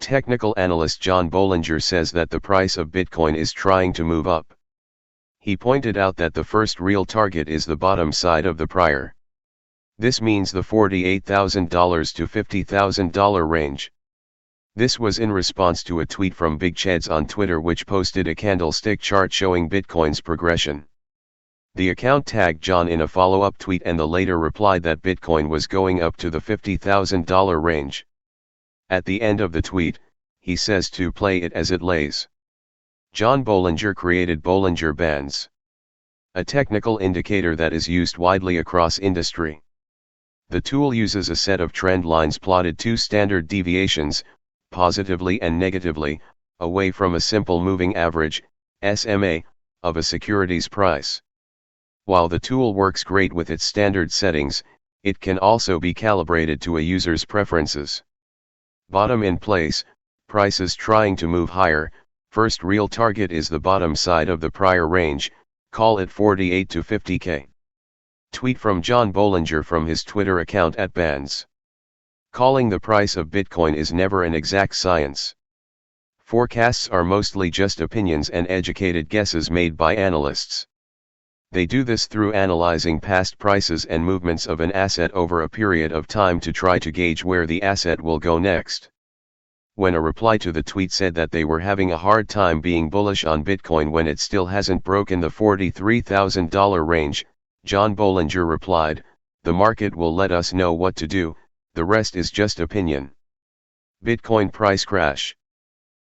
Technical analyst John Bolinger says that the price of Bitcoin is trying to move up. He pointed out that the first real target is the bottom side of the prior. This means the $48,000 to $50,000 range. This was in response to a tweet from Big Cheds on Twitter, which posted a candlestick chart showing Bitcoin's progression. The account tagged John in a follow-up tweet, and the later replied that Bitcoin was going up to the $50,000 range. At the end of the tweet, he says to play it as it lays. John Bolinger created Bolinger Bands, a technical indicator that is used widely across industry. The tool uses a set of trend lines plotted 2 standard deviations, positively and negatively, away from a simple moving average, SMA, of a security's price. While the tool works great with its standard settings, it can also be calibrated to a user's preferences. Bottom in place, prices trying to move higher. First real target is the bottom side of the prior range, call it 48 to 50k. Tweet from John Bolinger from his Twitter account @Bands. Calling the price of Bitcoin is never an exact science. Forecasts are mostly just opinions and educated guesses made by analysts. They do this through analyzing past prices and movements of an asset over a period of time to try to gauge where the asset will go next. When a reply to the tweet said that they were having a hard time being bullish on Bitcoin when it still hasn't broken the $43,000 range, John Bolinger replied, "The market will let us know what to do, the rest is just opinion." Bitcoin price crash.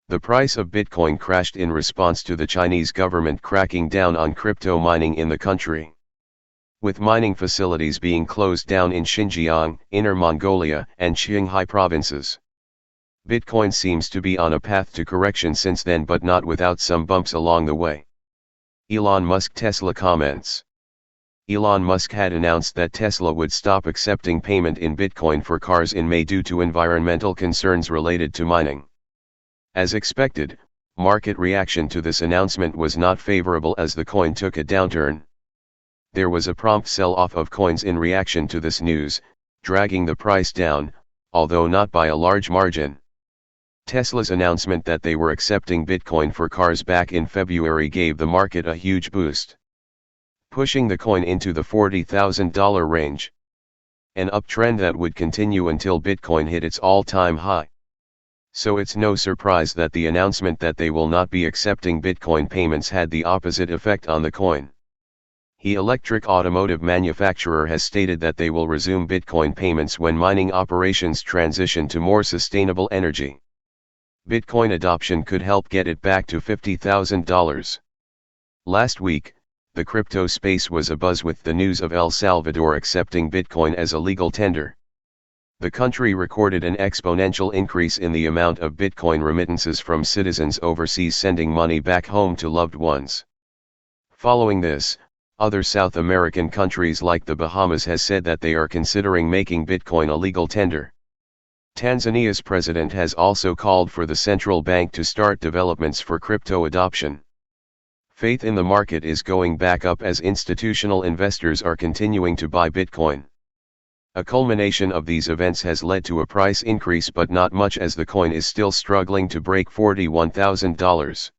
The price of Bitcoin crashed in response to the Chinese government cracking down on crypto mining in the country. With mining facilities being closed down in Xinjiang, Inner Mongolia, and Qinghai provinces, Bitcoin seems to be on a path to correction since then, but not without some bumps along the way. Elon Musk Tesla comments. Elon Musk had announced that Tesla would stop accepting payment in Bitcoin for cars in May due to environmental concerns related to mining. As expected, market reaction to this announcement was not favorable as the coin took a downturn. There was a prompt sell-off of coins in reaction to this news, dragging the price down, although not by a large margin. Tesla's announcement that they were accepting Bitcoin for cars back in February gave the market a huge boost, pushing the coin into the $40,000 range. An uptrend that would continue until Bitcoin hit its all-time high. So it's no surprise that the announcement that they will not be accepting Bitcoin payments had the opposite effect on the coin. The electric automotive manufacturer has stated that they will resume Bitcoin payments when mining operations transition to more sustainable energy. Bitcoin adoption could help get it back to $50,000. Last week, the crypto space was abuzz with the news of El Salvador accepting Bitcoin as a legal tender. The country recorded an exponential increase in the amount of Bitcoin remittances from citizens overseas sending money back home to loved ones. Following this, other South American countries like the Bahamas has said that they are considering making Bitcoin a legal tender. Tanzania's president has also called for the central bank to start developments for crypto adoption. Faith in the market is going back up as institutional investors are continuing to buy Bitcoin. A culmination of these events has led to a price increase, but not much, as the coin is still struggling to break $41,000.